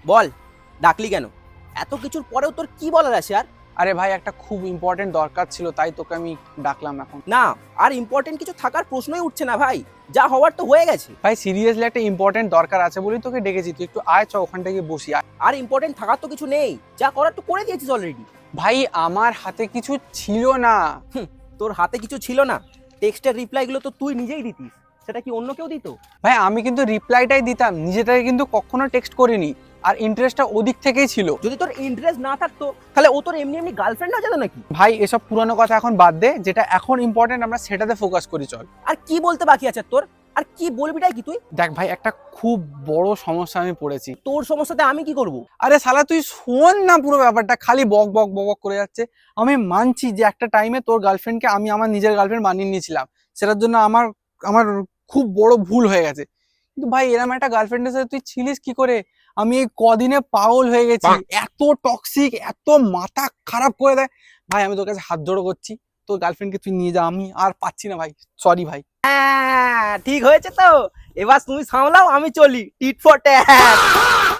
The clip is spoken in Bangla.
বল, ডাকলি কেন? এত কিছুর পরেও তোর কি বলার আছে আর? আরে ভাই একটা খুব ইম্পর্টেন্ট দরকার ছিল, তাই তোকে আমি ডাকলাম এখন। না, আর ইম্পর্টেন্ট কিছু থাকার প্রশ্নই উঠছে না ভাই। যা হওয়ার তো হয়ে গেছে। ভাই সিরিয়াসলি একটা ইম্পর্টেন্ট দরকার আছে বলেই তোকে ডেকেছি, তুই একটু আয়, চ ওখানটা গিয়ে বসি আয়। আর ইম্পর্টেন্ট থাকার তো কিছু নেই, যা করার তো করে দিয়েছিস অলরেডি। ভাই আমার হাতে কিছু ছিল না। তোর হাতে কিছু ছিল না? টেক্সটের রিপ্লাইগুলো তো তুই নিজেই দিতিস, সেটা কি অন্য কেউ দিত? ভাই আমি কিন্তু রিপ্লাইটাই দিতাম, নিজে থেকে কিন্তু কখনো টেক্সট করিনি, আর ইন্টারেস্টটা ওদিক থেকেই ছিল। যদি তোর ইন্টারেস্ট না থাকতো তাহলে ও তোর এমনি এমনি গার্লফ্রেন্ড হয়ে যেত নাকি? ভাই এসব পুরানো কথা এখন বাদ দে, যেটা এখন ইম্পর্টেন্ট আমরা সেটাতে ফোকাস করি চল। আর কি বলতে বাকি আছে তোর? আর কি বলবিটাই কি তুই? দেখ ভাই একটা খুব বড় সমস্যা আমি পড়েছি। তোর সমস্যাতে আমি কি করব? আরে শালা তুই শোন না, পুরো ব্যাপারটা খালি বক বক বক বক করে যাচ্ছে। আমি মানছি যে একটা টাইমে তোর গার্লফ্রেন্ডকে আমি আমার নিজের গার্লফ্রেন্ড বানিয়ে নিয়েছিলাম, সেটার জন্য আমার আমার খুব বড় ভুল হয়ে গেছে। কিন্তু ভাই এরকম একটা গার্লফ্রেন্ডের সাথে তুই ছিলিস কি করে? আমি এই কদিনে পাগল হয়ে গেছি, এত টক্সিক, এত মাথা খারাপ করে দেয়। ভাই আমি তোর কাছে হাত জোড়ো করছি, তোর গার্লফ্রেন্ডকে তুই নিয়ে যা, আমি আর পাচ্ছি না ভাই, সরি ভাই। হ্যাঁ, ঠিক হয়েছে তো। এবার তুমি সামলাও, আমি চলি টিট ফর ট্যাট।